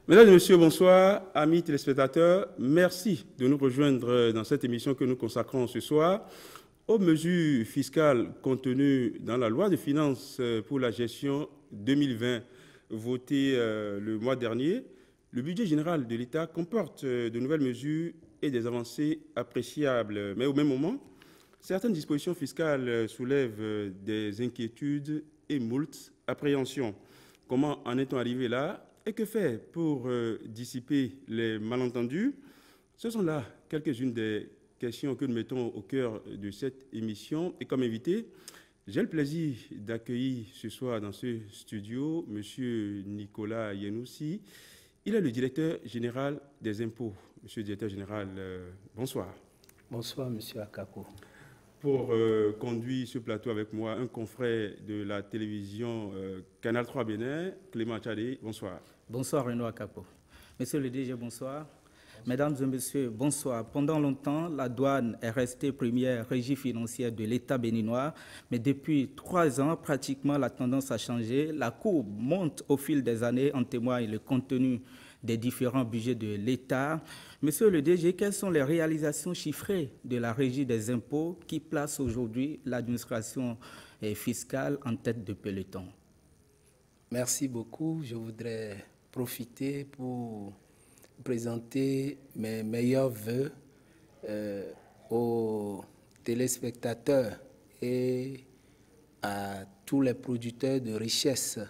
Mesdames et messieurs, bonsoir. Amis téléspectateurs, merci de nous rejoindre dans cette émission que nous consacrons ce soir aux mesures fiscales contenues dans la loi de finances pour la gestion 2020 votée le mois dernier. Le budget général de l'État comporte de nouvelles mesures et des avancées appréciables. Mais au même moment, certaines dispositions fiscales soulèvent des inquiétudes et moult appréhensions. Comment en est-on arrivé là? Et que faire pour dissiper les malentendus? Ce sont là quelques-unes des questions que nous mettons au cœur de cette émission. Et comme invité, j'ai le plaisir d'accueillir ce soir dans ce studio M. Nicolas Yenoussi. Il est le directeur général des impôts. Monsieur le directeur général, bonsoir. Bonsoir, Monsieur Akako. Pour conduire ce plateau avec moi, un confrère de la télévision Canal 3 Bénin, Clément Tchadé, bonsoir. Bonsoir Renaud Akapo. Monsieur le DG, bonsoir. Mesdames et messieurs, bonsoir. Pendant longtemps, la douane est restée première régie financière de l'État béninois, mais depuis 3 ans, pratiquement, la tendance a changé. La courbe monte au fil des années, en témoigne le contenu des différents budgets de l'État. Monsieur le DG, quelles sont les réalisations chiffrées de la régie des impôts qui place aujourd'hui l'administration fiscale en tête de peloton? Merci beaucoup. Je voudrais profiter pour présenter mes meilleurs vœux aux téléspectateurs et à tous les producteurs de richesses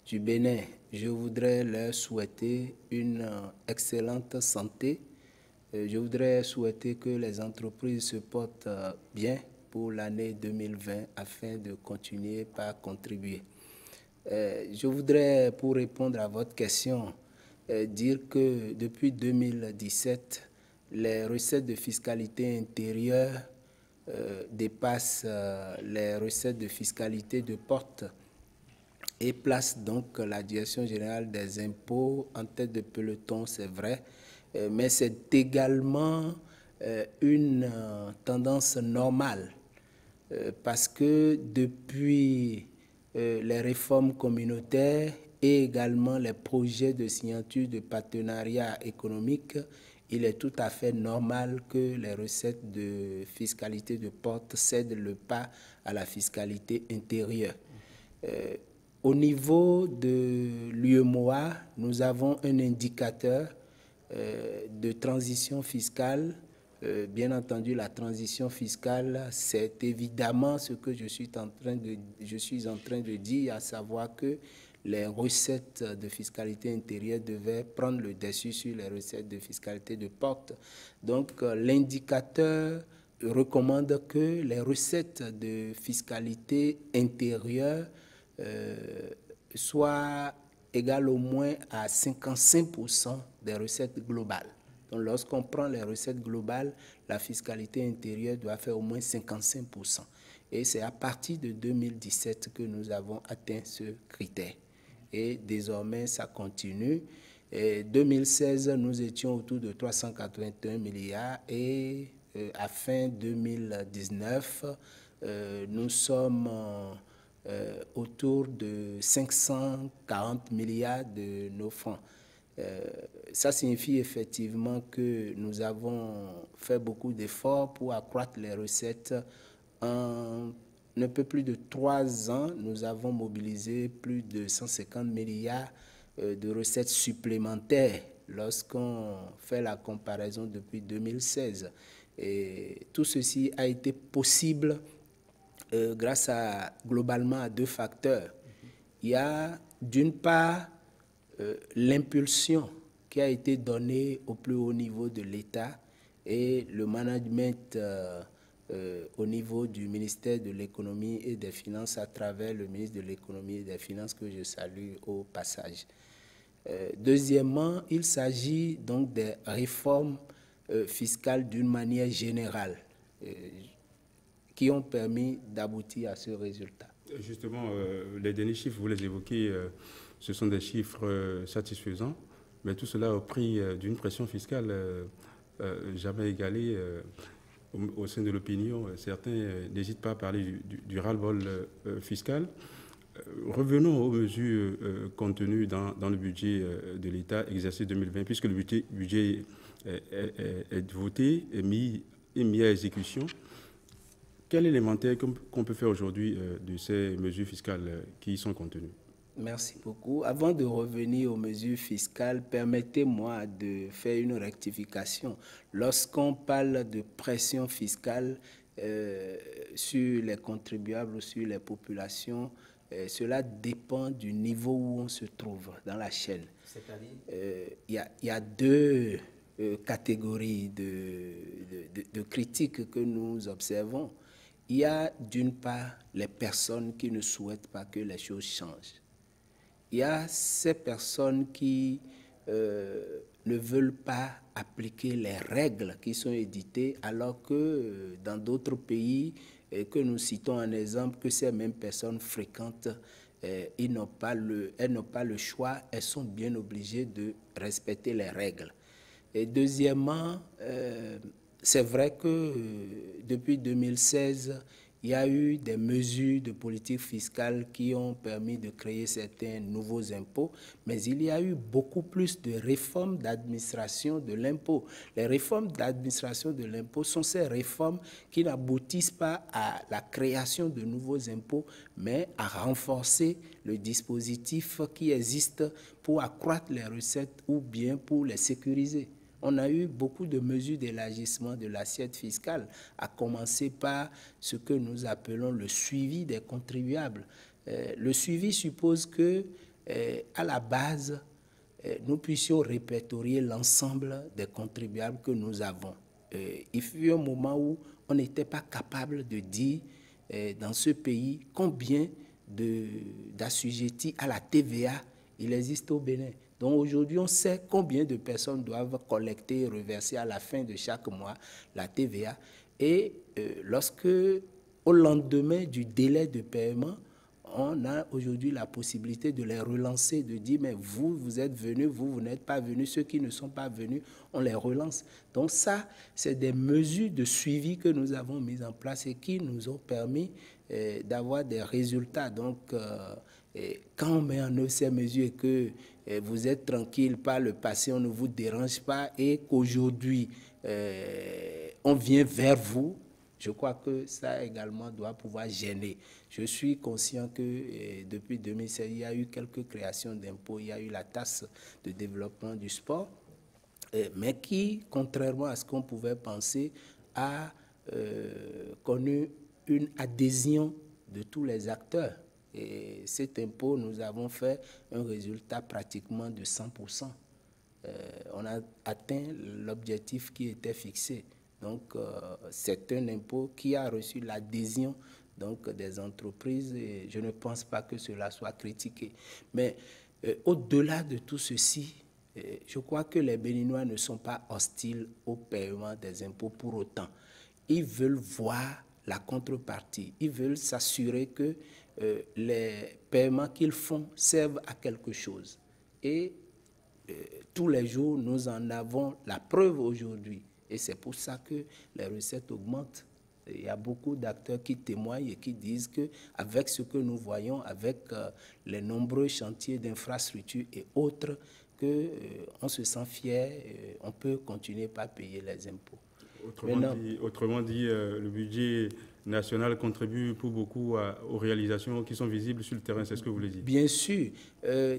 du Bénin. Je voudrais leur souhaiter une excellente santé. Je voudrais souhaiter que les entreprises se portent bien pour l'année 2020 afin de continuer par contribuer. Je voudrais, pour répondre à votre question, dire que depuis 2017, les recettes de fiscalité intérieure dépassent les recettes de fiscalité de porte et placent donc la Direction générale des impôts en tête de peloton, c'est vrai, mais c'est également une tendance normale parce que depuis les réformes communautaires et également les projets de signature de partenariat économique, il est tout à fait normal que les recettes de fiscalité de porte cèdent le pas à la fiscalité intérieure. Au niveau de l'UEMOA, nous avons un indicateur de transition fiscale. Bien entendu, la transition fiscale, c'est évidemment ce que je suis en train de dire, à savoir que les recettes de fiscalité intérieure devaient prendre le dessus sur les recettes de fiscalité de porte. Donc, l'indicateur recommande que les recettes de fiscalité intérieure soient égales au moins à 55% des recettes globales. Donc, lorsqu'on prend les recettes globales, la fiscalité intérieure doit faire au moins 55%. Et c'est à partir de 2017 que nous avons atteint ce critère. Et désormais, ça continue. En 2016, nous étions autour de 381 milliards et à fin 2019, nous sommes autour de 540 milliards de nos francs. Ça signifie effectivement que nous avons fait beaucoup d'efforts pour accroître les recettes. En un peu plus de 3 ans, nous avons mobilisé plus de 150 milliards de recettes supplémentaires lorsqu'on fait la comparaison depuis 2016. Et tout ceci a été possible grâce globalement à 2 facteurs. Il y a d'une part l'impulsion qui a été donnée au plus haut niveau de l'État et le management au niveau du ministère de l'économie et des finances à travers le ministre de l'économie et des finances que je salue au passage. Deuxièmement, il s'agit donc des réformes fiscales d'une manière générale qui ont permis d'aboutir à ce résultat. Justement, les derniers chiffres, vous les évoquez, ce sont des chiffres satisfaisants, mais tout cela au prix d'une pression fiscale jamais égalée au sein de l'opinion. Certains n'hésitent pas à parler du ras-le-bol fiscal. Revenons aux mesures contenues dans le budget de l'État exercice 2020, puisque le budget est voté et mis à exécution. Quel est l'inventaire qu'on peut faire aujourd'hui de ces mesures fiscales qui y sont contenues? Merci beaucoup. Avant de revenir aux mesures fiscales, permettez-moi de faire une rectification. Lorsqu'on parle de pression fiscale sur les contribuables ou sur les populations, cela dépend du niveau où on se trouve dans la chaîne. C'est-à-dire il y a deux catégories de critiques que nous observons. Il y a d'une part les personnes qui ne souhaitent pas que les choses changent. Il y a ces personnes qui ne veulent pas appliquer les règles qui sont éditées, alors que dans d'autres pays, que nous citons en exemple, que ces mêmes personnes fréquentent, elles n'ont pas le choix, elles sont bien obligées de respecter les règles. Et deuxièmement, c'est vrai que depuis 2016, il y a eu des mesures de politique fiscale qui ont permis de créer certains nouveaux impôts, mais il y a eu beaucoup plus de réformes d'administration de l'impôt. Les réformes d'administration de l'impôt sont ces réformes qui n'aboutissent pas à la création de nouveaux impôts, mais à renforcer le dispositif qui existe pour accroître les recettes ou bien pour les sécuriser. On a eu beaucoup de mesures d'élargissement de l'assiette fiscale, à commencer par ce que nous appelons le suivi des contribuables. Le suivi suppose que, à la base, nous puissions répertorier l'ensemble des contribuables que nous avons. Il fut un moment où on n'était pas capable de dire dans ce pays combien d'assujettis à la TVA il existe au Bénin. Donc aujourd'hui, on sait combien de personnes doivent collecter et reverser à la fin de chaque mois la TVA. Et lorsque, au lendemain du délai de paiement, on a aujourd'hui la possibilité de les relancer, de dire, mais vous êtes venus, vous n'êtes pas venus, ceux qui ne sont pas venus, on les relance. Donc ça, c'est des mesures de suivi que nous avons mises en place et qui nous ont permis d'avoir des résultats. Donc, quand on met en œuvre ces mesures et que vous êtes tranquille par le passé, on ne vous dérange pas et qu'aujourd'hui, on vient vers vous, je crois que ça également doit pouvoir gêner. Je suis conscient que depuis 2016, il y a eu quelques créations d'impôts, il y a eu la taxe de développement du sport, mais qui, contrairement à ce qu'on pouvait penser, a connu une adhésion de tous les acteurs. Et cet impôt, nous avons fait un résultat pratiquement de 100%. On a atteint l'objectif qui était fixé. Donc, c'est un impôt qui a reçu l'adhésion des entreprises et je ne pense pas que cela soit critiqué. Mais au-delà de tout ceci, je crois que les Béninois ne sont pas hostiles au paiement des impôts pour autant. Ils veulent voir la contrepartie. Ils veulent s'assurer que les paiements qu'ils font servent à quelque chose. Et tous les jours, nous en avons la preuve aujourd'hui. Et c'est pour ça que les recettes augmentent. Il y a beaucoup d'acteurs qui témoignent et qui disent qu'avec ce que nous voyons, avec les nombreux chantiers d'infrastructures et autres, on se sent fier, on peut continuer par payer les impôts. Autrement dit, le budget national contribue pour beaucoup aux réalisations qui sont visibles sur le terrain, c'est ce que vous voulez dire? Bien sûr,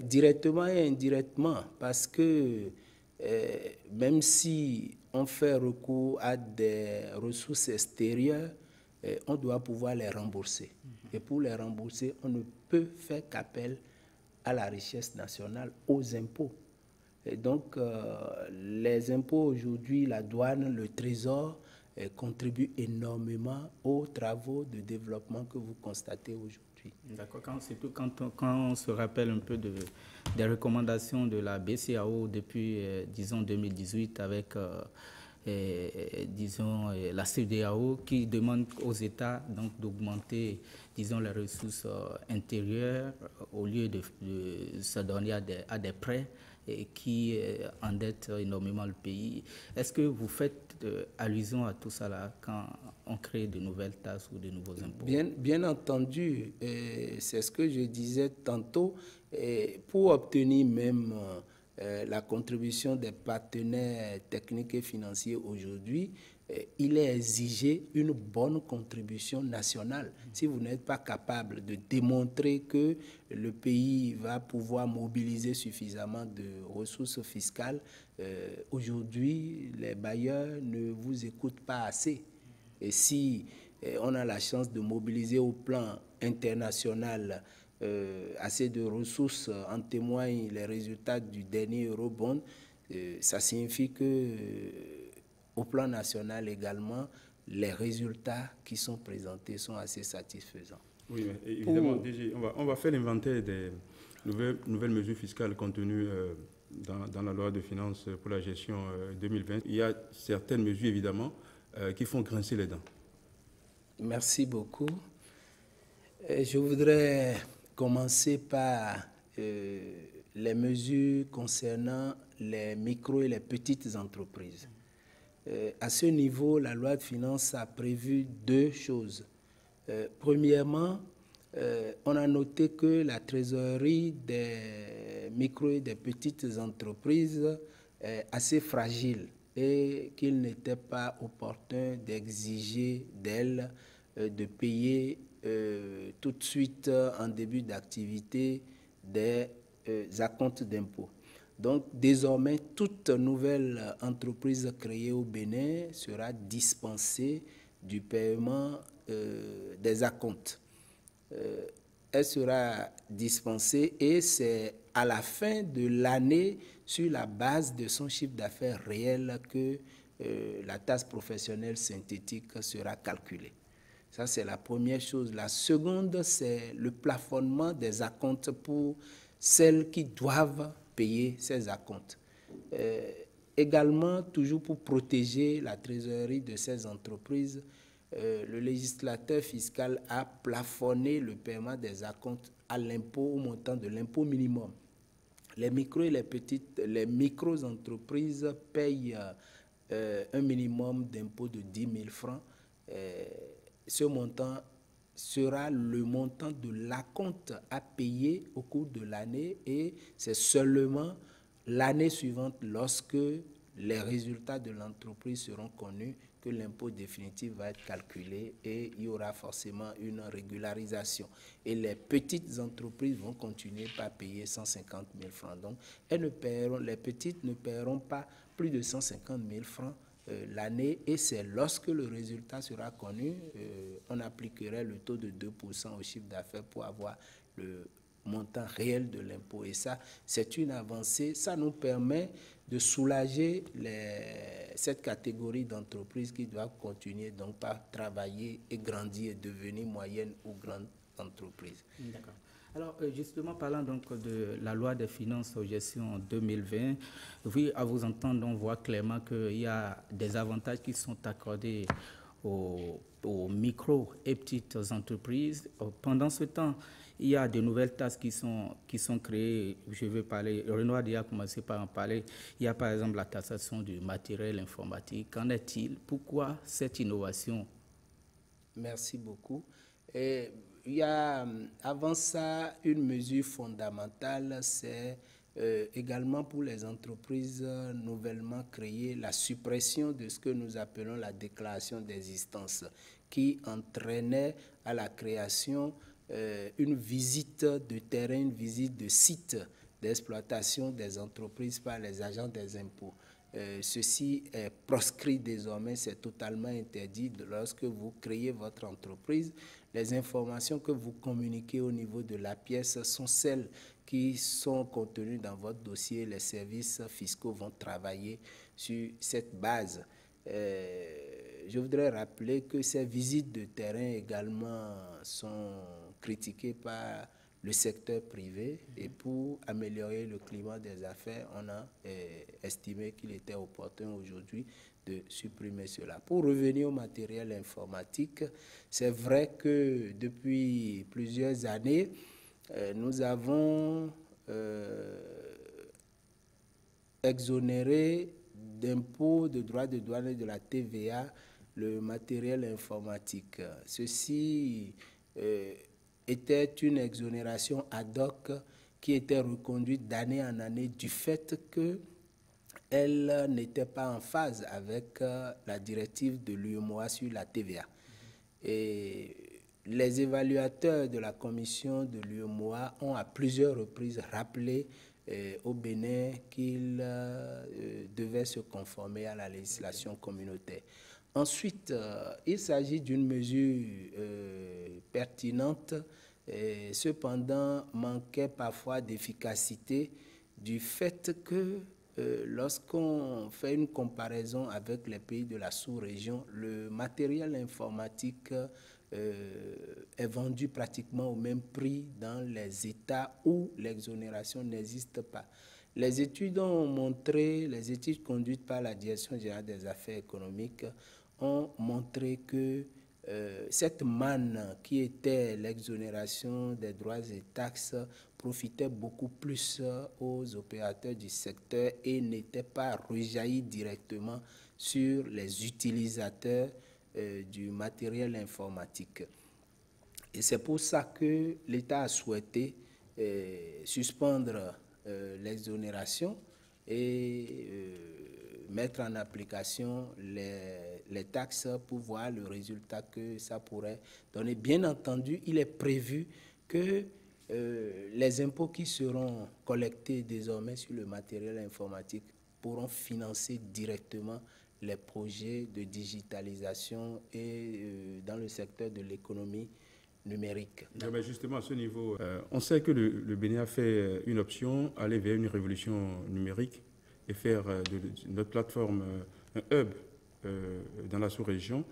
directement et indirectement, parce que même si on fait recours à des ressources extérieures, on doit pouvoir les rembourser. Et pour les rembourser, on ne peut faire qu'appel à la richesse nationale, aux impôts. Et donc, les impôts aujourd'hui, la douane, le trésor, contribuent énormément aux travaux de développement que vous constatez aujourd'hui. D'accord, surtout quand on se rappelle un peu des recommandations de la BCEAO depuis, disons, 2018 avec, disons, la CEDEAO qui demande aux États donc d'augmenter, disons, les ressources intérieures au lieu de se donner à des prêts. et qui endette énormément le pays. Est-ce que vous faites allusion à tout ça là quand on crée de nouvelles taxes ou de nouveaux impôts? Bien entendu, c'est ce que je disais tantôt, pour obtenir même la contribution des partenaires techniques et financiers aujourd'hui, il est exigé une bonne contribution nationale. Si vous n'êtes pas capable de démontrer que le pays va pouvoir mobiliser suffisamment de ressources fiscales, aujourd'hui, les bailleurs ne vous écoutent pas assez. Et si on a la chance de mobiliser au plan international assez de ressources, en témoignent les résultats du dernier Eurobond, ça signifie que au plan national également, les résultats qui sont présentés sont assez satisfaisants. Oui, mais évidemment, DG, on va faire l'inventaire des nouvelles mesures fiscales contenues dans la loi de finances pour la gestion 2020. Il y a certaines mesures, évidemment, qui font grincer les dents. Merci beaucoup. Je voudrais commencer par les mesures concernant les micro et les petites entreprises. À ce niveau, la loi de finances a prévu deux choses. Premièrement, on a noté que la trésorerie des micro et des petites entreprises est assez fragile et qu'il n'était pas opportun d'exiger d'elles de payer tout de suite en début d'activité des acomptes d'impôts. Donc, désormais, toute nouvelle entreprise créée au Bénin sera dispensée du paiement des acomptes. Elle sera dispensée et c'est à la fin de l'année, sur la base de son chiffre d'affaires réel, que la taxe professionnelle synthétique sera calculée. Ça, c'est la première chose. La seconde, c'est le plafonnement des acomptes pour celles qui doivent payer ces acomptes. Également, toujours pour protéger la trésorerie de ces entreprises, le législateur fiscal a plafonné le paiement des acomptes à l'impôt au montant de l'impôt minimum. Les micros et les micro-entreprises payent un minimum d'impôt de 10 000 francs. Ce montant sera le montant de l'acompte à payer au cours de l'année et c'est seulement l'année suivante, lorsque les résultats de l'entreprise seront connus, que l'impôt définitif va être calculé et il y aura forcément une régularisation. Et les petites entreprises vont continuer par payer 150 000 francs. Donc, les petites ne paieront pas plus de 150 000 francs l'année et c'est lorsque le résultat sera connu, on appliquerait le taux de 2% au chiffre d'affaires pour avoir le montant réel de l'impôt. Et ça, c'est une avancée. Ça nous permet de soulager cette catégorie d'entreprises qui doivent continuer donc par travailler et grandir et devenir moyenne ou grande entreprise. D'accord. Alors, justement, parlant donc de la loi des finances aux gestion 2020, oui, à vous entendre, on voit clairement qu'il y a des avantages qui sont accordés aux micro et petites entreprises. Pendant ce temps, il y a de nouvelles taxes qui sont créées. Je vais parler, Renoir a commencé par en parler. Il y a par exemple la taxation du matériel informatique. Qu'en est-il? Pourquoi cette innovation? Merci beaucoup. Il y a avant ça une mesure fondamentale, c'est également pour les entreprises nouvellement créées, la suppression de ce que nous appelons la déclaration d'existence, qui entraînait à la création une visite de terrain, une visite de site d'exploitation des entreprises par les agents des impôts. Ceci est proscrit désormais, c'est totalement interdit. Lorsque vous créez votre entreprise, les informations que vous communiquez au niveau de la pièce sont celles qui sont contenues dans votre dossier. Les services fiscaux vont travailler sur cette base. Je voudrais rappeler que ces visites de terrain également sont critiquées par le secteur privé et pour améliorer le climat des affaires, on a estimé qu'il était opportun aujourd'hui de supprimer cela. Pour revenir au matériel informatique, c'est vrai que depuis plusieurs années, nous avons exonérer d'impôts, de droits de douane et de la TVA le matériel informatique. Ceci était une exonération ad hoc qui était reconduite d'année en année du fait qu'elle n'était pas en phase avec la directive de l'UEMOA sur la TVA. Et les évaluateurs de la commission de l'UEMOA ont à plusieurs reprises rappelé au Bénin qu'il devait se conformer à la législation communautaire. Ensuite, il s'agit d'une mesure pertinente, cependant manquait parfois d'efficacité du fait que lorsqu'on fait une comparaison avec les pays de la sous-région, le matériel informatique est vendu pratiquement au même prix dans les États où l'exonération n'existe pas. Les études ont montré, les études conduites par la Direction générale des affaires économiques ont montré que cette manne qui était l'exonération des droits et taxes profitait beaucoup plus aux opérateurs du secteur et n'était pas rejaillie directement sur les utilisateurs du matériel informatique. Et c'est pour ça que l'État a souhaité suspendre l'exonération et mettre en application les taxes pour voir le résultat que ça pourrait donner. Bien entendu, il est prévu que les impôts qui seront collectés désormais sur le matériel informatique pourront financer directement les projets de digitalisation et dans le secteur de l'économie numérique. Mais justement, à ce niveau, on sait que le Bénin a fait une option, aller vers une révolution numérique et faire de notre plateforme un hub dans la sous-région,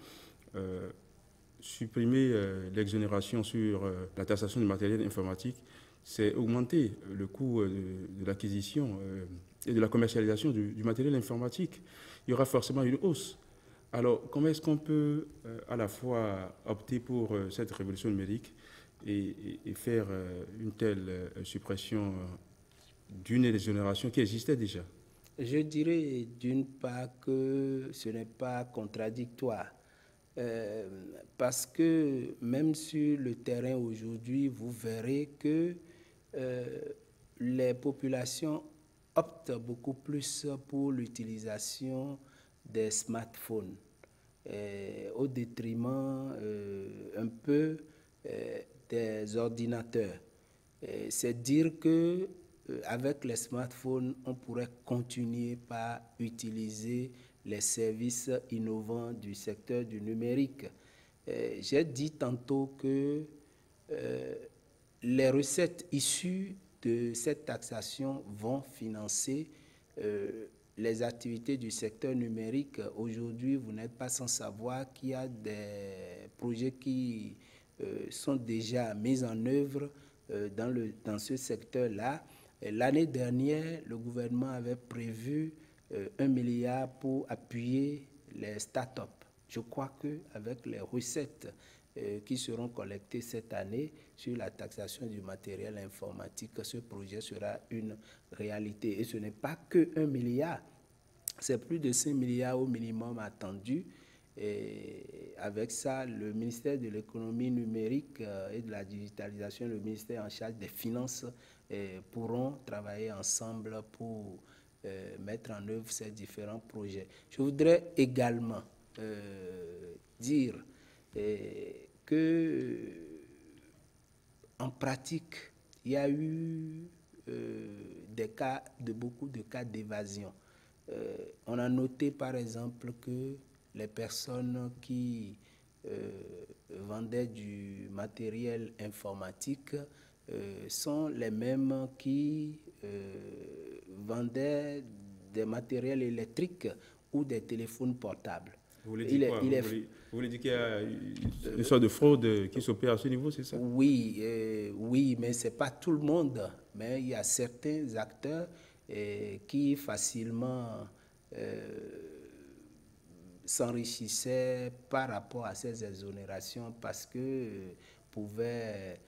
supprimer l'exonération sur la taxation du matériel informatique, c'est augmenter le coût de l'acquisition et de la commercialisation du matériel informatique. Il y aura forcément une hausse. Alors, comment est-ce qu'on peut à la fois opter pour cette révolution numérique et faire une telle suppression d'une exonération qui existait déjà? Je dirais d'une part que ce n'est pas contradictoire. Parce que même sur le terrain aujourd'hui, vous verrez que les populations optent beaucoup plus pour l'utilisation des smartphones au détriment un peu des ordinateurs. C'est dire que avec les smartphones, on pourrait continuer par utiliser les services innovants du secteur du numérique. J'ai dit tantôt que les recettes issues de cette taxation vont financer les activités du secteur numérique. Aujourd'hui, vous n'êtes pas sans savoir qu'il y a des projets qui sont déjà mis en œuvre dans ce secteur-là. L'année dernière, le gouvernement avait prévu 1 milliard pour appuyer les start-up. Je crois qu'avec les recettes qui seront collectées cette année sur la taxation du matériel informatique, ce projet sera une réalité. Et ce n'est pas que 1 milliard, c'est plus de 5 milliards au minimum attendus. Et avec ça, le ministère de l'économie numérique et de la digitalisation, le ministère en charge des finances pourront travailler ensemble pour mettre en œuvre ces différents projets. Je voudrais également dire que en pratique, il y a eu beaucoup de cas d'évasion. On a noté par exemple que les personnes qui vendaient du matériel informatique sont les mêmes qui vendaient des matériels électriques ou des téléphones portables. Vous voulez dire quoi? Vous voulez dire qu'il y a une sorte de fraude qui s'opère à ce niveau, c'est ça? Oui, oui, mais ce n'est pas tout le monde. Mais il y a certains acteurs qui facilement s'enrichissaient par rapport à ces exonérations parce que pouvaient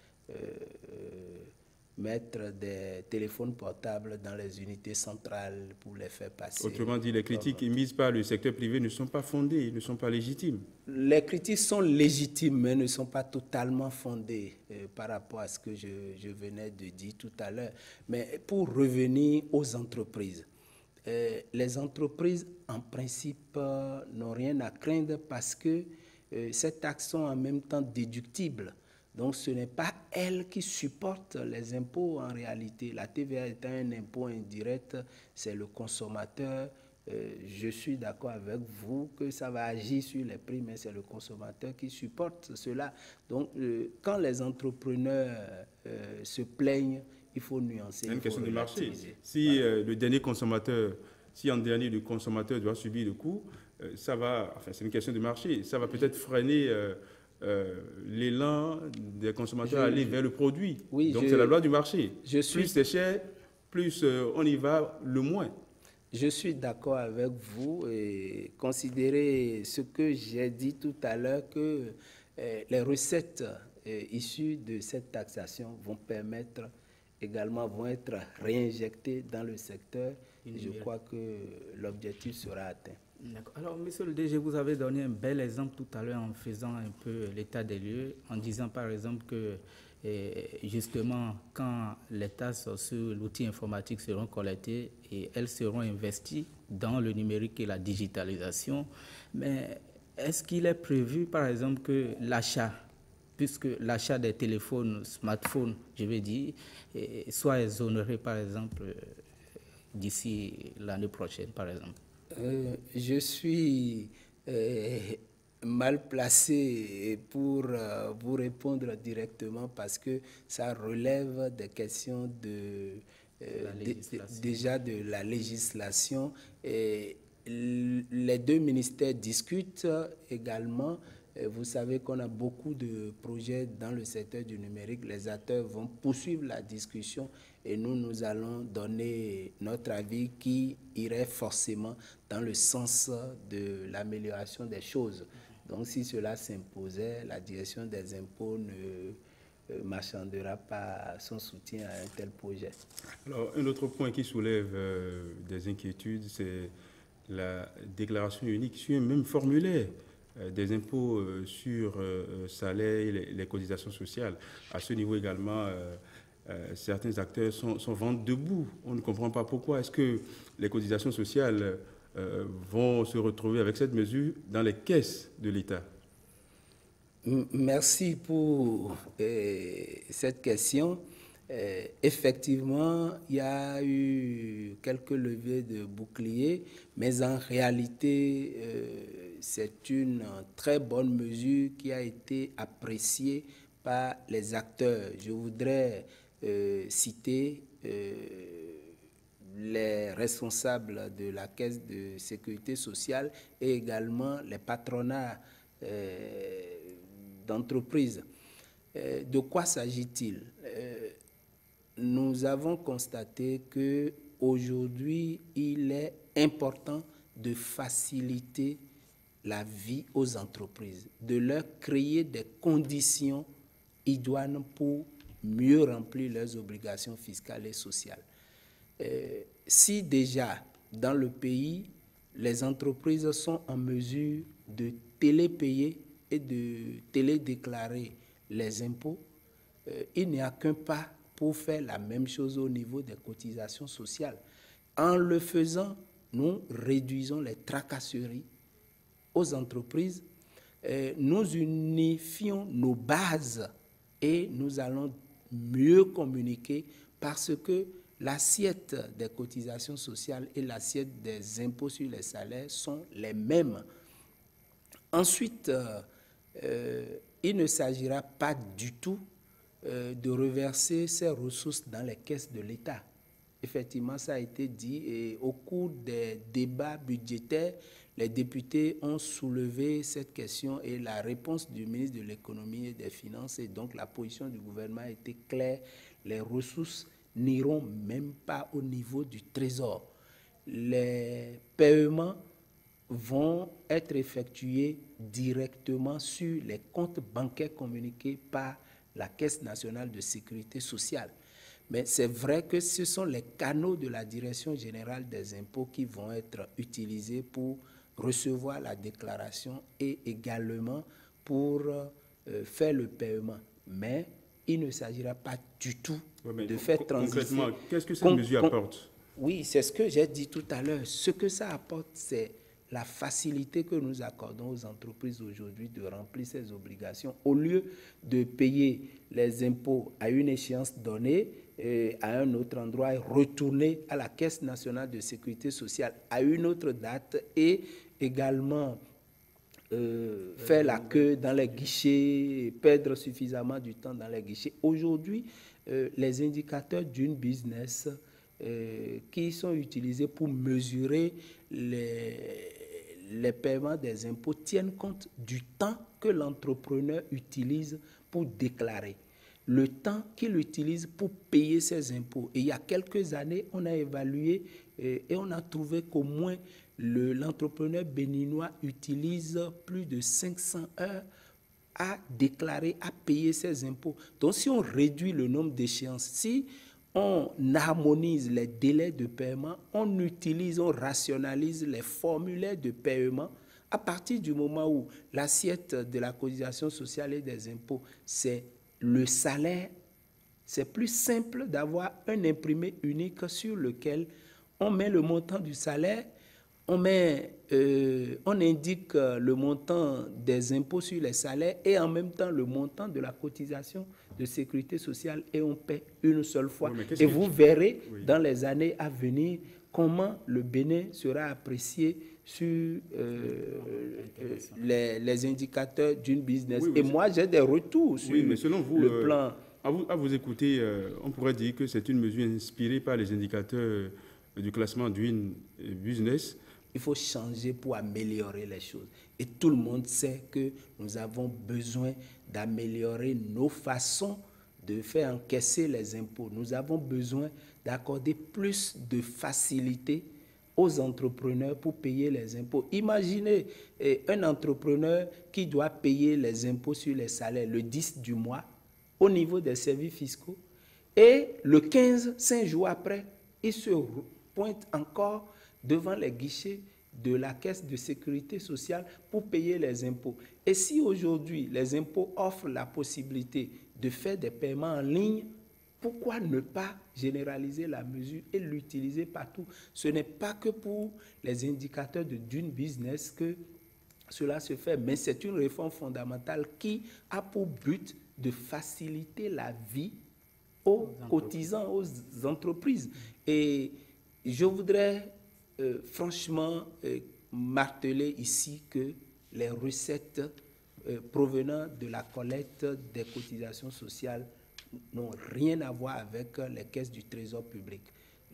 mettre des téléphones portables dans les unités centrales pour les faire passer. Autrement dit, les critiques émises par le secteur privé ne sont pas fondées, ne sont pas légitimes. Les critiques sont légitimes, mais ne sont pas totalement fondées par rapport à ce que je venais de dire tout à l'heure. Mais pour revenir aux entreprises, les entreprises, en principe, n'ont rien à craindre parce que ces taxes sont en même temps déductibles. Donc, ce n'est pas elles qui supportent les impôts en réalité. La TVA étant un impôt indirect, c'est le consommateur. Je suis d'accord avec vous que ça va agir sur les prix, mais c'est le consommateur qui supporte cela. Donc, quand les entrepreneurs se plaignent, il faut nuancer. C'est une question de marché. Si le dernier consommateur, si en dernier le consommateur doit subir le coût, ça va, enfin c'est une question de marché, ça va peut-être freiner l'élan des consommateurs à aller vers le produit. Oui, donc c'est la loi du marché. Plus c'est cher, plus on y va, le moins. Je suis d'accord avec vous et considérez ce que j'ai dit tout à l'heure que les recettes issues de cette taxation vont être réinjectées dans le secteur. Je crois que l'objectif sera atteint. Alors, monsieur le DG, vous avez donné un bel exemple tout à l'heure en faisant un peu l'état des lieux, en disant par exemple que justement, quand les taxes sur l'outil informatique seront collectées et elles seront investies dans le numérique et la digitalisation, mais est-ce qu'il est prévu par exemple que l'achat, puisque l'achat des téléphones, smartphones, je vais dire, soit exonéré par exemple d'ici l'année prochaine par exemple? Je suis mal placé pour vous répondre directement parce que ça relève des questions déjà de la législation. Et les deux ministères discutent également. Vous savez qu'on a beaucoup de projets dans le secteur du numérique. Les acteurs vont poursuivre la discussion et nous allons donner notre avis qui irait forcément dans le sens de l'amélioration des choses. Donc, si cela s'imposait, la direction des impôts ne marchandera pas son soutien à un tel projet. Alors, un autre point qui soulève des inquiétudes, c'est la déclaration unique sur un même formulaire des impôts sur salaire et les cotisations sociales. À ce niveau également, certains acteurs sont vent debout. On ne comprend pas pourquoi. Est-ce que les cotisations sociales vont se retrouver avec cette mesure dans les caisses de l'État? Merci pour cette question. Effectivement, il y a eu quelques leviers de bouclier, mais en réalité, c'est une très bonne mesure qui a été appréciée par les acteurs. Je voudrais citer les responsables de la Caisse de sécurité sociale et également les patronats d'entreprises. De quoi s'agit-il? Nous avons constaté qu'aujourd'hui, il est important de faciliter la vie aux entreprises, de leur créer des conditions idoines pour mieux remplir leurs obligations fiscales et sociales. Si déjà, dans le pays, les entreprises sont en mesure de télépayer et de télédéclarer les impôts, il n'y a qu'un pas pour faire la même chose au niveau des cotisations sociales. En le faisant, nous réduisons les tracasseries aux entreprises, nous unifions nos bases et nous allons mieux communiquer parce que l'assiette des cotisations sociales et l'assiette des impôts sur les salaires sont les mêmes. Ensuite, il ne s'agira pas du tout de reverser ces ressources dans les caisses de l'État. Effectivement, ça a été dit et au cours des débats budgétaires, les députés ont soulevé cette question et la réponse du ministre de l'Économie et des Finances et donc la position du gouvernement a été claire. Les ressources n'iront même pas au niveau du Trésor. Les paiements vont être effectués directement sur les comptes bancaires communiqués par la Caisse nationale de sécurité sociale. Mais c'est vrai que ce sont les canaux de la Direction générale des impôts qui vont être utilisés pour recevoir la déclaration et également pour faire le paiement. Mais il ne s'agira pas du tout de faire transiger. Concrètement, qu'est-ce que cette mesure apporte? Oui, c'est ce que j'ai dit tout à l'heure. Ce que ça apporte, c'est la facilité que nous accordons aux entreprises aujourd'hui de remplir ces obligations. Au lieu de payer les impôts à une échéance donnée, à un autre endroit, et retourner à la Caisse nationale de sécurité sociale à une autre date et également faire la queue dans les guichets, perdre suffisamment du temps dans les guichets. Aujourd'hui, les indicateurs d'une business qui sont utilisés pour mesurer les paiements des impôts tiennent compte du temps que l'entrepreneur utilise pour déclarer, le temps qu'il utilise pour payer ses impôts. Et il y a quelques années, on a évalué et on a trouvé qu'au moins l'entrepreneur béninois utilise plus de 500 heures à déclarer, à payer ses impôts. Donc si on réduit le nombre d'échéances, si on harmonise les délais de paiement, on utilise, on rationalise les formulaires de paiement, à partir du moment où l'assiette de la cotisation sociale et des impôts, c'est le salaire, c'est plus simple d'avoir un imprimé unique sur lequel on met le montant du salaire, on indique le montant des impôts sur les salaires et en même temps le montant de la cotisation de sécurité sociale et on paie une seule fois. Oui, et vous verrez dans les années à venir comment le Bénin sera apprécié sur les indicateurs d'une business. Et moi, j'ai des retours sur mais selon vous, le plan. À vous écouter, on pourrait dire que c'est une mesure inspirée par les indicateurs du classement d'une business. Il faut changer pour améliorer les choses. Et tout le monde sait que nous avons besoin d'améliorer nos façons de faire encaisser les impôts. Nous avons besoin d'accorder plus de facilité aux entrepreneurs pour payer les impôts. Imaginez un entrepreneur qui doit payer les impôts sur les salaires le 10 du mois au niveau des services fiscaux et le 15, 5 jours après, il se pointe encore devant les guichets de la Caisse de sécurité sociale pour payer les impôts. Et si aujourd'hui les impôts offrent la possibilité de faire des paiements en ligne, pourquoi ne pas généraliser la mesure et l'utiliser partout? Ce n'est pas que pour les indicateurs d'une business que cela se fait, mais c'est une réforme fondamentale qui a pour but de faciliter la vie aux cotisants, aux entreprises. Et je voudrais franchement marteler ici que les recettes provenant de la collecte des cotisations sociales n'ont rien à voir avec les caisses du Trésor public.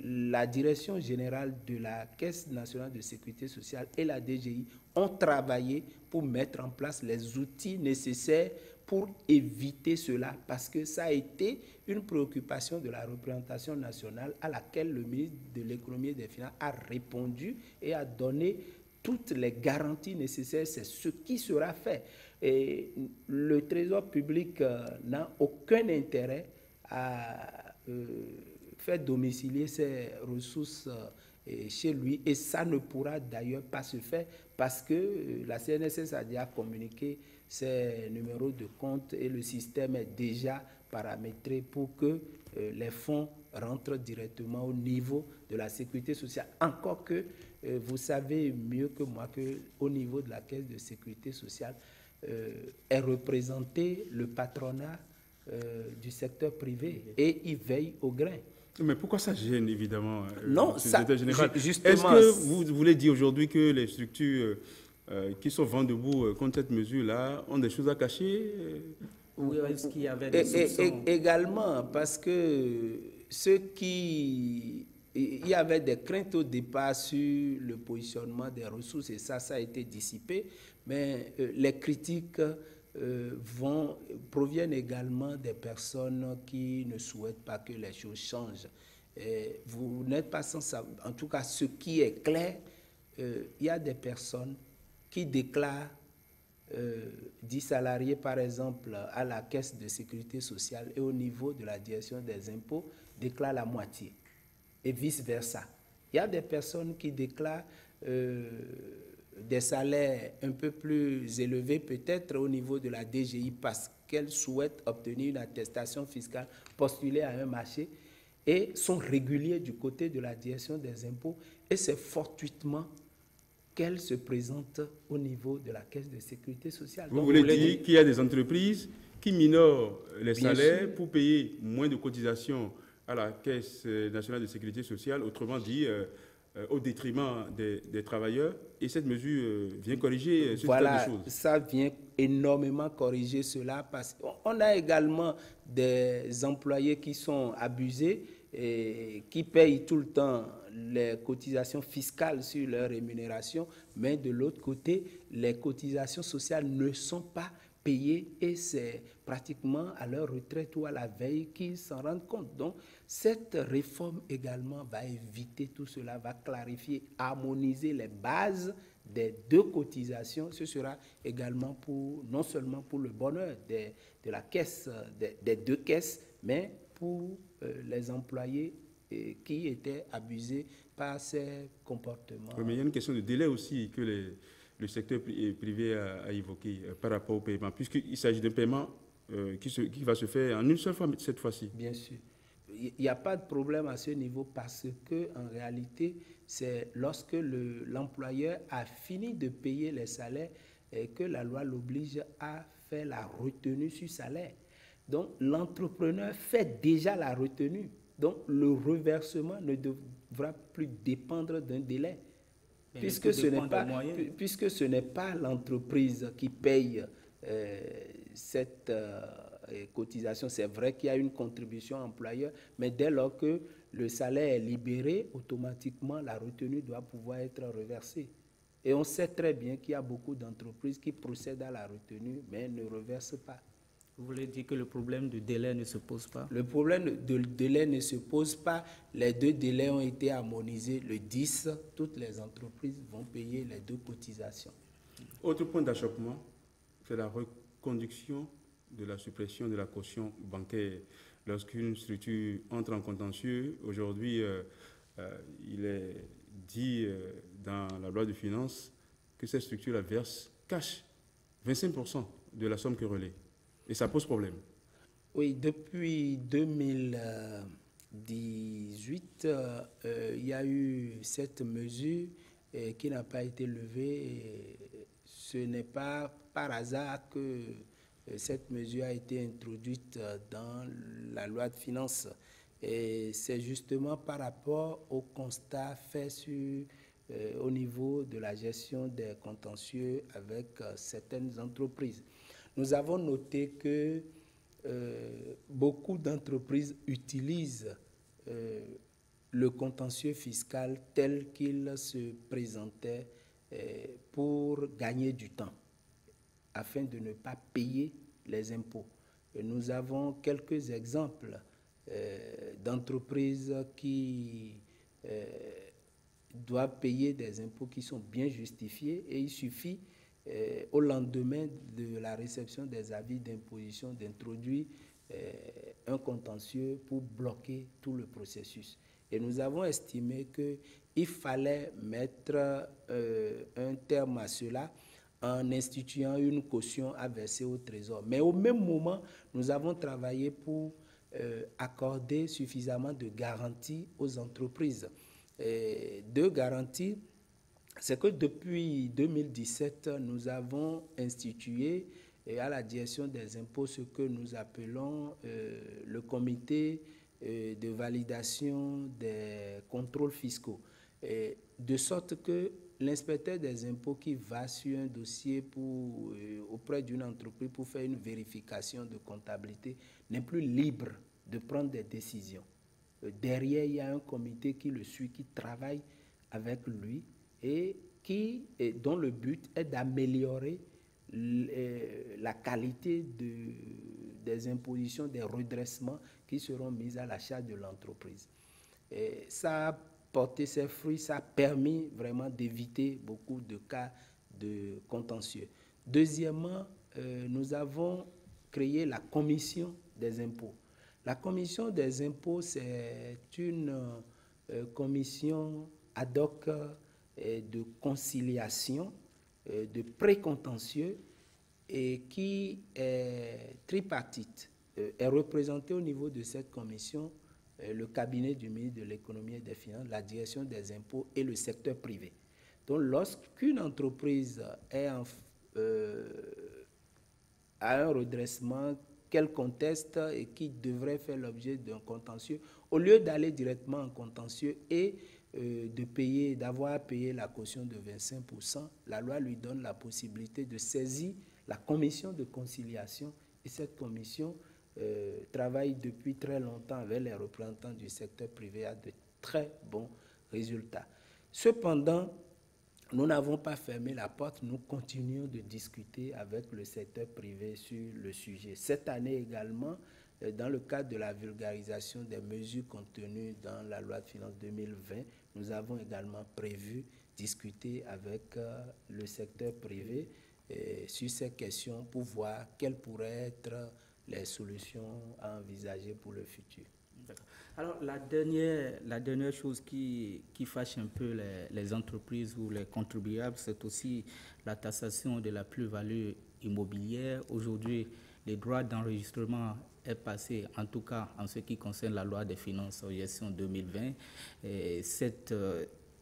La Direction générale de la Caisse nationale de sécurité sociale et la DGI ont travaillé pour mettre en place les outils nécessaires pour éviter cela, parce que ça a été une préoccupation de la représentation nationale à laquelle le ministre de l'Économie et des Finances a répondu et a donné toutes les garanties nécessaires. C'est ce qui sera fait. Et le Trésor public n'a aucun intérêt à faire domicilier ses ressources chez lui, et ça ne pourra d'ailleurs pas se faire parce que la CNSS a déjà communiqué ses numéros de compte et le système est déjà paramétré pour que les fonds rentrent directement au niveau de la sécurité sociale. Encore que vous savez mieux que moi qu'au niveau de la Caisse de sécurité sociale est représenté le patronat du secteur privé et il veille au grain. Mais pourquoi ça gêne, évidemment, non, ça, justement. Est-ce que vous voulez dire aujourd'hui que les structures qui sont vent debout contre cette mesure-là ont des choses à cacher? Oui, est-ce qu'il y avait des soupçons? Également, parce que il y avait des craintes au départ sur le positionnement des ressources et ça a été dissipé, mais les critiques proviennent également des personnes qui ne souhaitent pas que les choses changent. Vous n'êtes pas sans savoir. En tout cas, ce qui est clair, il y a des personnes qui déclarent 10 salariés, par exemple, à la Caisse de sécurité sociale et au niveau de la direction des impôts, déclarent la moitié et vice-versa. Il y a des personnes qui déclarent des salaires un peu plus élevés, peut-être au niveau de la DGI, parce qu'elles souhaitent obtenir une attestation fiscale, postuler à un marché, et sont réguliers du côté de la direction des impôts, et c'est fortuitement qu'elles se présentent au niveau de la Caisse de sécurité sociale. Vous voulez dire qu'il y a des entreprises qui minorent les salaires sûr, pour payer moins de cotisations à la Caisse nationale de sécurité sociale, autrement dit, au détriment des travailleurs, et cette mesure vient corriger ce type de choses. Ça vient énormément corriger cela, parce qu'on a également des employés qui sont abusés et qui payent tout le temps les cotisations fiscales sur leur rémunération, mais de l'autre côté, les cotisations sociales ne sont pas payées et c'est pratiquement à leur retraite ou à la veille qu'ils s'en rendent compte. Donc, cette réforme également va éviter tout cela, va clarifier, harmoniser les bases des deux cotisations. Ce sera également non seulement pour le bonheur de la caisse, des deux caisses, mais pour les employés qui étaient abusés par ces comportements. Oui, mais il y a une question de délai aussi que le secteur privé a évoqué par rapport au paiement, puisqu'il s'agit d'un paiement qui va se faire en une seule fois cette fois-ci. Bien sûr. Il n'y a pas de problème à ce niveau parce qu'en réalité, c'est lorsque l'employeur a fini de payer les salaires que la loi l'oblige à faire la retenue sur salaire. Donc, l'entrepreneur fait déjà la retenue. Donc, le reversement ne devra plus dépendre d'un délai. Puisque ce n'est pas l'entreprise qui paye cette cotisation. C'est vrai qu'il y a une contribution employeur, mais dès lors que le salaire est libéré, automatiquement, la retenue doit pouvoir être reversée. Et on sait très bien qu'il y a beaucoup d'entreprises qui procèdent à la retenue, mais ne reversent pas. Vous voulez dire que le problème de délai ne se pose pas? Le problème de délai ne se pose pas. Les deux délais ont été harmonisés. Le 10, toutes les entreprises vont payer les deux cotisations. Autre point d'achoppement, c'est la reconduction de la suppression de la caution bancaire. Lorsqu'une structure entre en contentieux, aujourd'hui, il est dit dans la loi de finances que cette structure cache 25% de la somme que relaie. Et ça pose problème. Oui, depuis 2018, il y a eu cette mesure qui n'a pas été levée. Et ce n'est pas par hasard que cette mesure a été introduite dans la loi de finances. Et c'est justement par rapport au constat fait au niveau de la gestion des contentieux avec certaines entreprises. Nous avons noté que beaucoup d'entreprises utilisent le contentieux fiscal tel qu'il se présentait pour gagner du temps, afin de ne pas payer les impôts. Et nous avons quelques exemples d'entreprises qui doivent payer des impôts qui sont bien justifiés et il suffit au lendemain de la réception des avis d'imposition d'introduire un contentieux pour bloquer tout le processus. Et nous avons estimé qu'il fallait mettre un terme à cela en instituant une caution à verser au Trésor. Mais au même moment, nous avons travaillé pour accorder suffisamment de garanties aux entreprises. Deux garanties, c'est que depuis 2017, nous avons institué à la direction des impôts ce que nous appelons le comité de validation des contrôles fiscaux. De sorte que l'inspecteur des impôts qui va sur un dossier auprès d'une entreprise pour faire une vérification de comptabilité n'est plus libre de prendre des décisions. Derrière, il y a un comité qui le suit, qui travaille avec lui et dont le but est d'améliorer la qualité des impositions, des redressements qui seront mis à la charge de l'entreprise. Ça a porté ses fruits, ça a permis vraiment d'éviter beaucoup de cas de contentieux. Deuxièmement, nous avons créé la commission des impôts. La commission des impôts, c'est une commission ad hoc de conciliation, de précontentieux, et qui est tripartite. Est représenté au niveau de cette commission le cabinet du ministre de l'économie et des finances, la direction des impôts et le secteur privé. Donc, lorsqu'une entreprise est a un redressement qu'elle conteste et qui devrait faire l'objet d'un contentieux, au lieu d'aller directement en contentieux et d'avoir à payer la caution de 25%, la loi lui donne la possibilité de saisir la commission de conciliation, et cette commission travaille depuis très longtemps avec les représentants du secteur privé à de très bons résultats. Cependant, nous n'avons pas fermé la porte, nous continuons de discuter avec le secteur privé sur le sujet. Cette année également, dans le cadre de la vulgarisation des mesures contenues dans la loi de finances 2020, nous avons également prévu discuter avec le secteur privé sur ces questions pour voir quelles pourraient être les solutions à envisager pour le futur. Alors, la dernière chose qui fâche un peu les entreprises ou les contribuables, c'est aussi la taxation de la plus-value immobilière. Aujourd'hui, les droits d'enregistrement est passé, en tout cas en ce qui concerne la loi des finances en gestion 2020. Et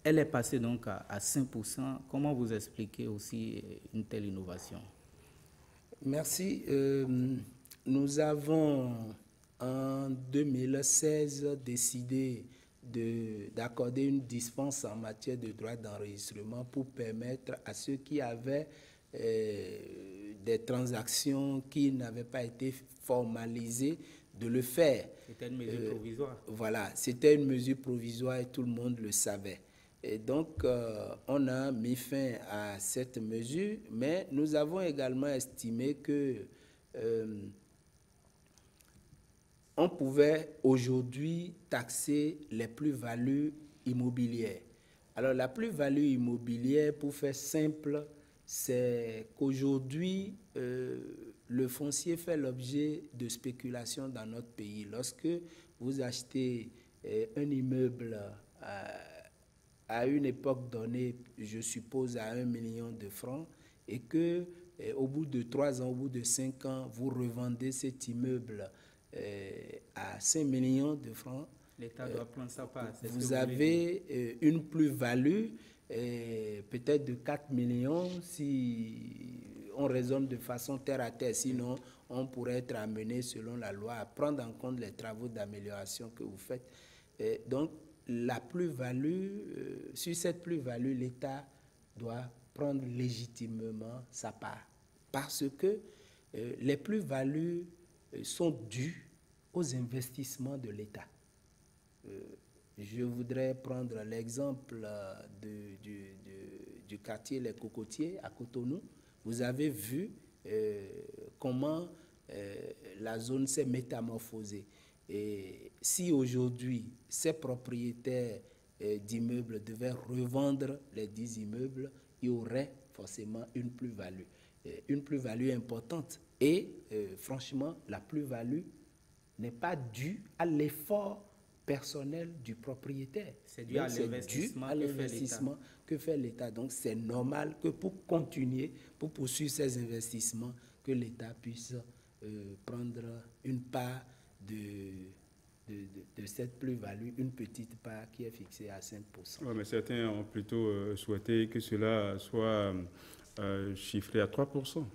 elle est passée donc à 5%. Comment vous expliquez aussi une telle innovation? Merci. Nous avons en 2016 décidé d'accorder une dispense en matière de droits d'enregistrement pour permettre à ceux qui avaient des transactions qui n'avaient pas été formalisées de le faire. C'était une mesure provisoire. Voilà, c'était une mesure provisoire et tout le monde le savait. Et donc, on a mis fin à cette mesure, mais nous avons également estimé que on pouvait aujourd'hui taxer les plus-values immobilières. Alors, la plus-value immobilière, pour faire simple, c'est qu'aujourd'hui, le foncier fait l'objet de spéculation dans notre pays. Lorsque vous achetez un immeuble à une époque donnée, je suppose à 1 million de francs, et que au bout de 3 ans, au bout de 5 ans, vous revendez cet immeuble à 5 millions de francs, l'État doit prendre sa part. Vous avez une plus-value peut-être de 4 millions si on raisonne de façon terre à terre. Sinon, on pourrait être amené, selon la loi, à prendre en compte les travaux d'amélioration que vous faites. Donc, la plus-value, sur cette plus-value, l'État doit prendre légitimement sa part. Parce que les plus-values sont dues aux investissements de l'État. Je voudrais prendre l'exemple du quartier Les Cocotiers à Cotonou. Vous avez vu comment la zone s'est métamorphosée. Et si aujourd'hui, ces propriétaires d'immeubles devaient revendre les 10 immeubles, il y aurait forcément une plus-value importante. Et franchement, la plus-value n'est pas due à l'effort personnel du propriétaire. C'est dû à l'investissement que fait l'État. Donc c'est normal que pour continuer, pour poursuivre ces investissements, que l'État puisse prendre une part de cette plus-value, une petite part qui est fixée à 5%. Ouais, mais certains ont plutôt souhaité que cela soit chiffré à 3%.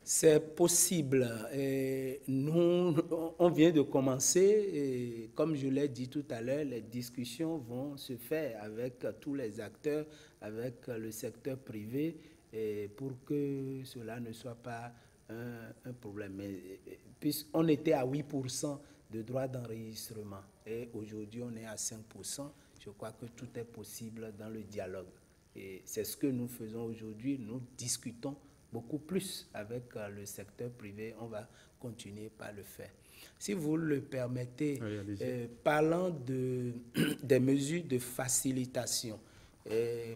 C'est possible. Et nous, on vient de commencer et comme je l'ai dit tout à l'heure, les discussions vont se faire avec tous les acteurs, avec le secteur privé, et pour que cela ne soit pas un problème. Mais, puisqu'on était à 8% de droits d'enregistrement et aujourd'hui on est à 5%, je crois que tout est possible dans le dialogue. Et c'est ce que nous faisons aujourd'hui. Nous discutons beaucoup plus avec le secteur privé. On va continuer par le faire. Si vous le permettez, parlant des mesures de facilitation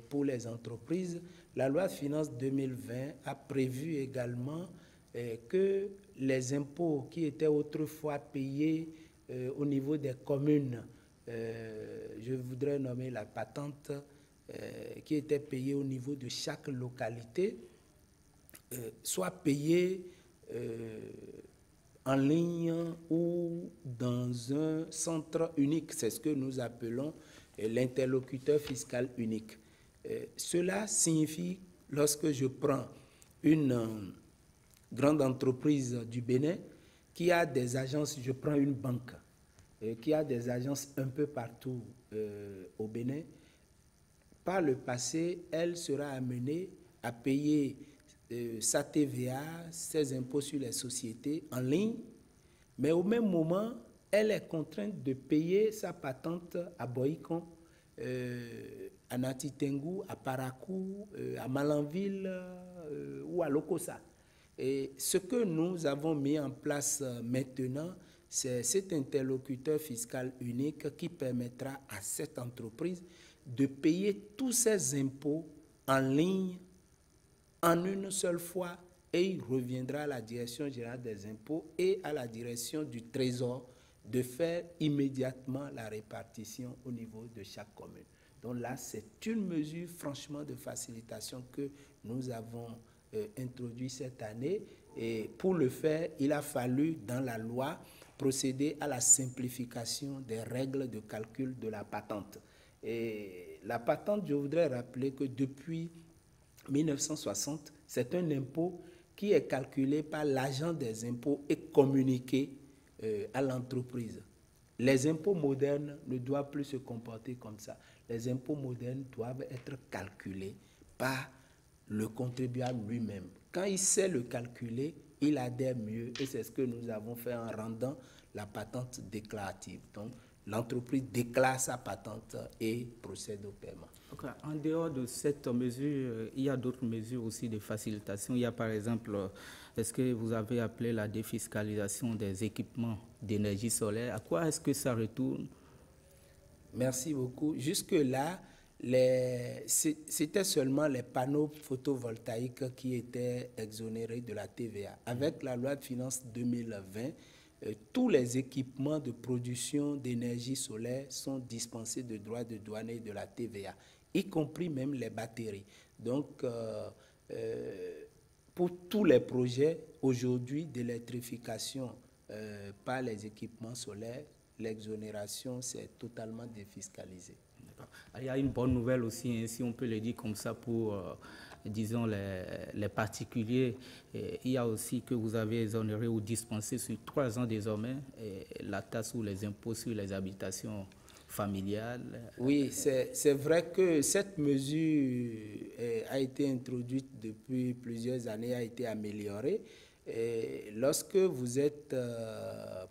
pour les entreprises, la loi de finances 2020 a prévu également que les impôts qui étaient autrefois payés au niveau des communes, je voudrais nommer la patente qui était payée au niveau de chaque localité, soit payée en ligne ou dans un centre unique. C'est ce que nous appelons l'interlocuteur fiscal unique. Cela signifie, lorsque je prends une grande entreprise du Bénin qui a des agences, je prends une banque qui a des agences un peu partout au Bénin, par le passé, elle sera amenée à payer sa TVA, ses impôts sur les sociétés en ligne, mais au même moment, elle est contrainte de payer sa patente à Boïcon, à Natitengu, à Parakou, à Malanville ou à Lokossa. Et ce que nous avons mis en place maintenant, c'est cet interlocuteur fiscal unique qui permettra à cette entreprise de payer tous ses impôts en ligne en une seule fois, et il reviendra à la direction générale des impôts et à la direction du Trésor de faire immédiatement la répartition au niveau de chaque commune. Donc là, c'est une mesure franchement de facilitation que nous avons introduit cette année, et pour le faire, il a fallu dans la loi procéder à la simplification des règles de calcul de la patente. Et la patente, je voudrais rappeler que depuis 1960, c'est un impôt qui est calculé par l'agent des impôts et communiqué à l'entreprise. Les impôts modernes ne doivent plus se comporter comme ça. Les impôts modernes doivent être calculés par le contribuable lui-même. Quand il sait le calculer, il adhère mieux, et c'est ce que nous avons fait en rendant la patente déclarative. Donc, l'entreprise déclare sa patente et procède au paiement. Okay. En dehors de cette mesure, il y a d'autres mesures aussi de facilitation. Il y a par exemple, est-ce que vous avez appelé la défiscalisation des équipements d'énergie solaire? À quoi est-ce que ça retourne? Merci beaucoup. Jusque-là, c'était seulement les panneaux photovoltaïques qui étaient exonérés de la TVA. Avec la loi de finances 2020, tous les équipements de production d'énergie solaire sont dispensés de droits de douane et de la TVA, y compris même les batteries. Donc, pour tous les projets aujourd'hui d'électrification par les équipements solaires, l'exonération, c'est totalement défiscalisé. Il y a une bonne nouvelle aussi, hein, si on peut le dire comme ça, pour, disons, les particuliers. Il y a aussi que vous avez exonéré ou dispensé sur 3 ans désormais la taxe ou les impôts sur les habitations familiales. Oui, c'est vrai que cette mesure a été introduite depuis plusieurs années, a été améliorée. Et lorsque vous êtes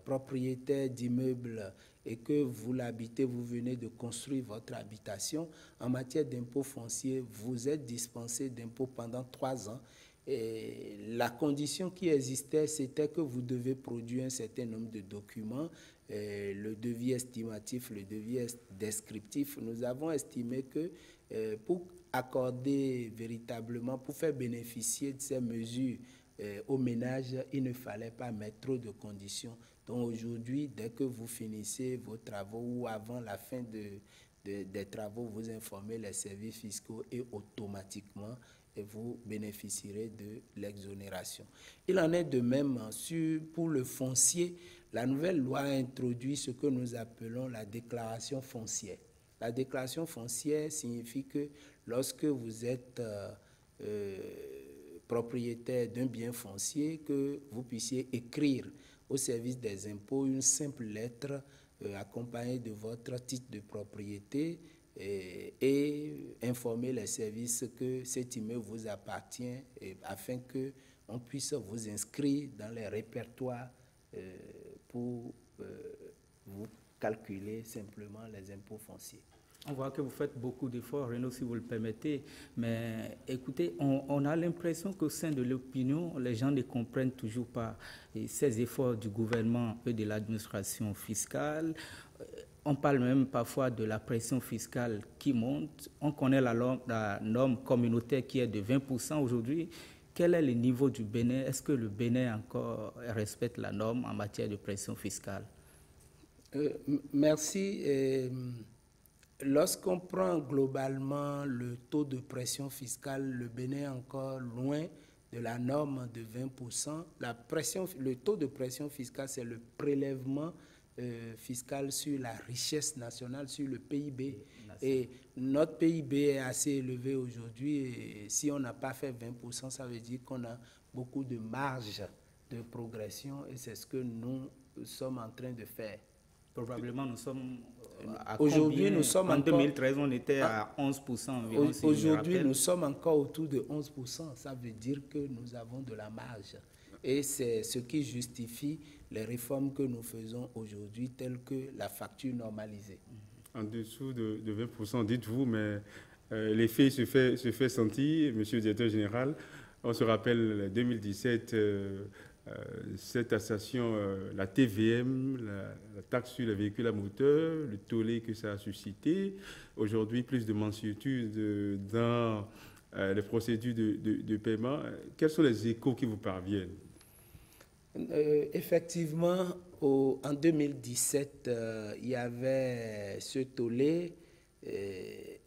propriétaire d'immeuble et que vous l'habitez, vous venez de construire votre habitation, en matière d'impôt foncier, vous êtes dispensé d'impôt pendant 3 ans. Et la condition qui existait, c'était que vous devez produire un certain nombre de documents, le devis estimatif, le devis descriptif. Nous avons estimé que pour accorder véritablement, pour faire bénéficier de ces mesures aux ménages, il ne fallait pas mettre trop de conditions. Donc aujourd'hui, dès que vous finissez vos travaux ou avant la fin des travaux, vous informez les services fiscaux et automatiquement, vous bénéficierez de l'exonération. Il en est de même pour le foncier. La nouvelle loi a introduit ce que nous appelons la déclaration foncière. La déclaration foncière signifie que lorsque vous êtes propriétaire d'un bien foncier, que vous puissiez écrire au service des impôts une simple lettre accompagnée de votre titre de propriété et informer les services que cet immeuble vous appartient afin qu'on puisse vous inscrire dans les répertoires pour vous calculer simplement les impôts fonciers. On voit que vous faites beaucoup d'efforts, Renaud, si vous le permettez. Mais écoutez, on a l'impression qu'au sein de l'opinion, les gens ne comprennent toujours pas ces efforts du gouvernement et de l'administration fiscale. On parle même parfois de la pression fiscale qui monte. On connaît la norme communautaire qui est de 20% aujourd'hui. Quel est le niveau du Bénin? Est-ce que le Bénin encore respecte la norme en matière de pression fiscale? Merci. Lorsqu'on prend globalement le taux de pression fiscale, le Bénin est encore loin de la norme de 20%. Le taux de pression fiscale, c'est le prélèvement fiscal sur la richesse nationale, sur le PIB. Et notre PIB est assez élevé aujourd'hui. Et si on n'a pas fait 20%, ça veut dire qu'on a beaucoup de marge de progression. Et c'est ce que nous sommes en train de faire. Probablement, nous sommes à aujourd'hui, nous sommes en 2013, on était à 11% environ. Aujourd'hui, nous sommes encore autour de 11%. Ça veut dire que nous avons de la marge. Et c'est ce qui justifie les réformes que nous faisons aujourd'hui, telles que la facture normalisée. En dessous de 20%, dites-vous, mais l'effet se fait sentir, Monsieur le Directeur Général. On se rappelle 2017, cette taxation, la TVM, la taxe sur les véhicules à moteur, le tollé que ça a suscité. Aujourd'hui, plus de mansuétude dans les procédures de paiement. Quels sont les échos qui vous parviennent? Effectivement, en 2017, il y avait ce tollé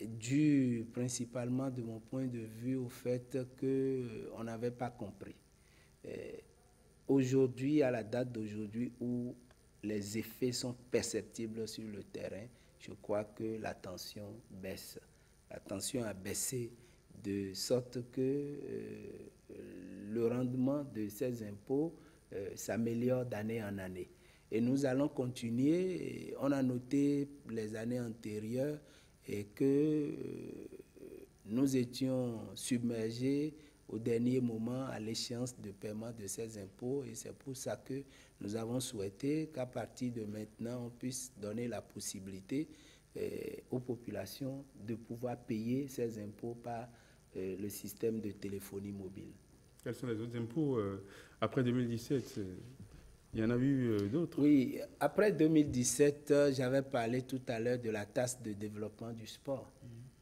dû principalement, de mon point de vue, au fait qu'on n'avait pas compris. Aujourd'hui, à la date d'aujourd'hui où les effets sont perceptibles sur le terrain, je crois que la tension baisse. La tension a baissé de sorte que le rendement de ces impôts s'améliore d'année en année. Et nous allons continuer. On a noté les années antérieures et que nous étions submergés au dernier moment à l'échéance de paiement de ces impôts. Et c'est pour ça que nous avons souhaité qu'à partir de maintenant, on puisse donner la possibilité aux populations de pouvoir payer ces impôts par le système de téléphonie mobile. Quels sont les autres impôts après 2017? Il y en a eu d'autres? Oui, après 2017, j'avais parlé tout à l'heure de la taxe de développement du sport.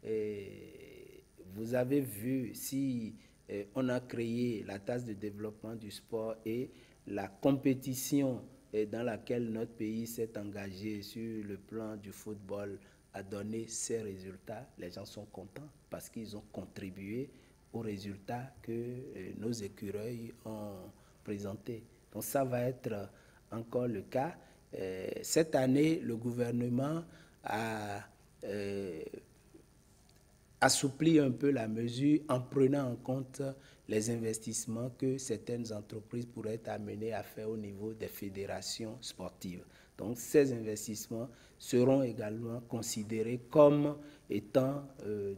Et vous avez vu, si on a créé la taxe de développement du sport et la compétition dans laquelle notre pays s'est engagé sur le plan du football a donné ses résultats, les gens sont contents parce qu'ils ont contribué aux résultats que nos écureuils ont présentés. Donc ça va être encore le cas. Cette année, le gouvernement a assoupli un peu la mesure en prenant en compte les investissements que certaines entreprises pourraient être amenées à faire au niveau des fédérations sportives. Donc ces investissements seront également considérés comme étant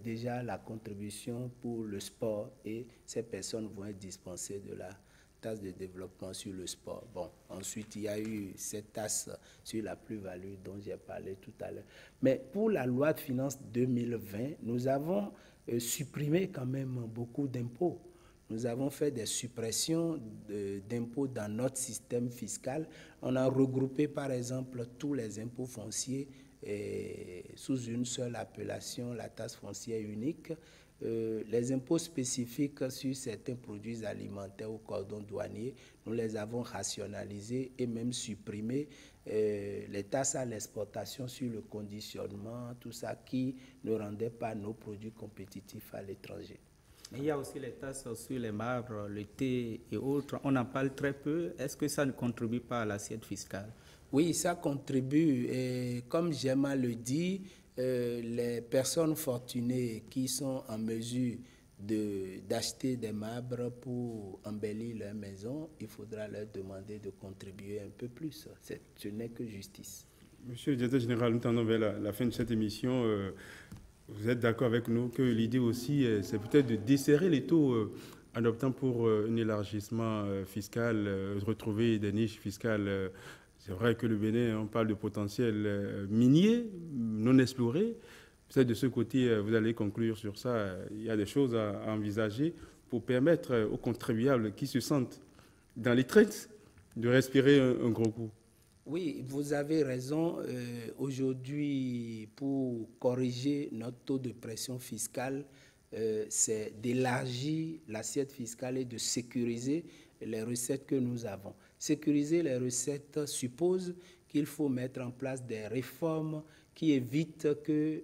déjà la contribution pour le sport et ces personnes vont être dispensées de la taxe de développement sur le sport. Bon, ensuite, il y a eu cette taxe sur la plus-value dont j'ai parlé tout à l'heure. Mais pour la loi de finances 2020, nous avons supprimé quand même beaucoup d'impôts. Nous avons fait des suppressions d'impôts dans notre système fiscal. On a regroupé, par exemple, tous les impôts fonciers sous une seule appellation, la taxe foncière unique. Les impôts spécifiques sur certains produits alimentaires ou cordons douaniers, nous les avons rationalisés et même supprimés. Les taxes à l'exportation sur le conditionnement, tout ça qui ne rendait pas nos produits compétitifs à l'étranger. Mais il y a aussi les taxes sur les marbres, le thé et autres. On en parle très peu. Est-ce que ça ne contribue pas à l'assiette fiscale? Oui, ça contribue. Et comme Gemma le dit, les personnes fortunées qui sont en mesure d'acheter des marbres pour embellir leur maison, il faudra leur demander de contribuer un peu plus. Ce n'est que justice. Monsieur le Directeur Général, nous tendons vers la fin de cette émission. Vous êtes d'accord avec nous que l'idée aussi, c'est peut-être de desserrer les taux en optant pour un élargissement fiscal, retrouver des niches fiscales. C'est vrai que le Bénin, on parle de potentiel minier non exploré. Peut-être de ce côté, vous allez conclure sur ça. Il y a des choses à envisager pour permettre aux contribuables qui se sentent dans les traites de respirer un gros coup. Oui, vous avez raison. Aujourd'hui, pour corriger notre taux de pression fiscale, c'est d'élargir l'assiette fiscale et de sécuriser les recettes que nous avons. Sécuriser les recettes suppose qu'il qu'il faut mettre en place des réformes qui évitent que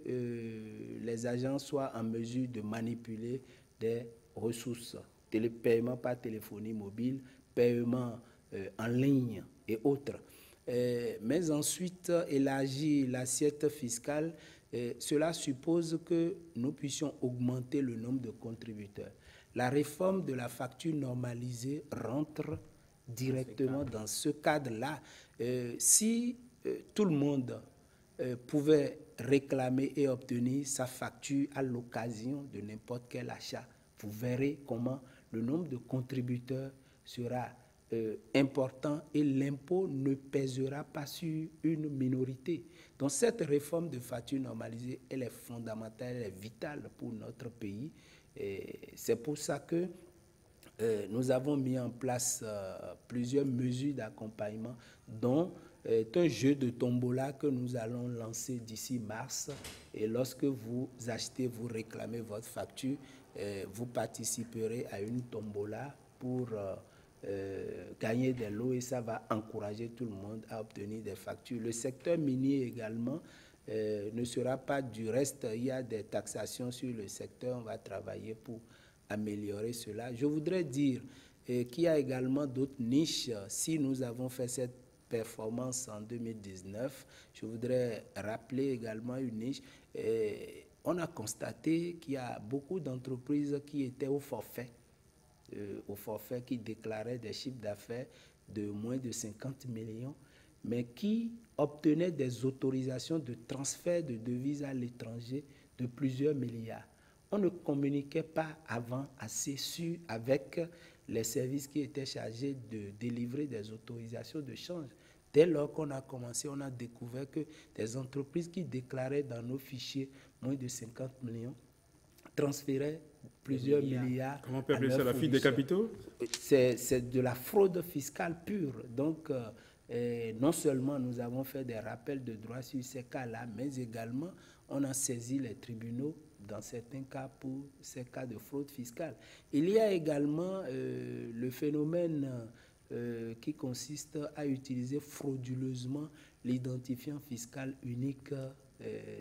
les agents soient en mesure de manipuler des ressources. Paiement par téléphonie mobile, paiement en ligne et autres. Mais ensuite, élargir l'assiette fiscale, cela suppose que nous puissions augmenter le nombre de contributeurs. La réforme de la facture normalisée rentre directement dans ce cadre-là. Si tout le monde pouvait réclamer et obtenir sa facture à l'occasion de n'importe quel achat, vous verrez comment le nombre de contributeurs sera important et l'impôt ne pèsera pas sur une minorité. Donc cette réforme de facture normalisée, elle est fondamentale, elle est vitale pour notre pays. C'est pour ça que nous avons mis en place plusieurs mesures d'accompagnement, dont un jeu de tombola que nous allons lancer d'ici mars. Et lorsque vous achetez, vous réclamez votre facture, vous participerez à une tombola pour gagner des lots et ça va encourager tout le monde à obtenir des factures. Le secteur minier également ne sera pas du reste. Il y a des taxations sur le secteur. On va travailler pour améliorer cela. Je voudrais dire qu'il y a également d'autres niches. Si nous avons fait cette performance en 2019, je voudrais rappeler également une niche. On a constaté qu'il y a beaucoup d'entreprises qui étaient au forfait qui déclaraient des chiffres d'affaires de moins de 50 millions, mais qui obtenaient des autorisations de transfert de devises à l'étranger de plusieurs milliards. On ne communiquait pas avant assez avec les services qui étaient chargés de délivrer des autorisations de change. Dès lors qu'on a commencé, on a découvert que des entreprises qui déclaraient dans nos fichiers moins de 50 millions transféraient plusieurs milliards. Comment on peut appeler ça, la fuite des capitaux? C'est de la fraude fiscale pure. Donc, non seulement nous avons fait des rappels de droit sur ces cas-là, mais également on a saisi les tribunaux dans certains cas pour ces cas de fraude fiscale. Il y a également le phénomène qui consiste à utiliser frauduleusement l'identifiant fiscal unique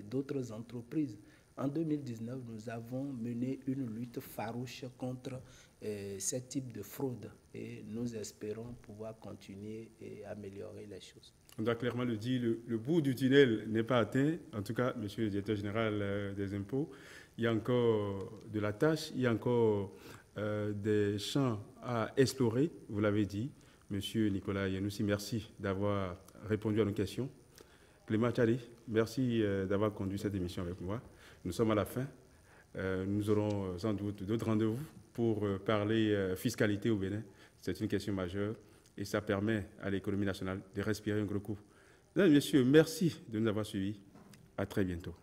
d'autres entreprises. En 2019, nous avons mené une lutte farouche contre ce type de fraude et nous espérons pouvoir continuer et améliorer les choses. On doit clairement le dire, le bout du tunnel n'est pas atteint. En tout cas, monsieur le directeur général des impôts, il y a encore de la tâche, il y a encore des champs à explorer, vous l'avez dit. Monsieur Nicolas Yanoussi, merci d'avoir répondu à nos questions. Clément Tchadi, merci d'avoir conduit cette émission avec moi. Nous sommes à la fin. Nous aurons sans doute d'autres rendez-vous pour parler fiscalité au Bénin. C'est une question majeure et ça permet à l'économie nationale de respirer un gros coup. Mesdames et messieurs, merci de nous avoir suivis. À très bientôt.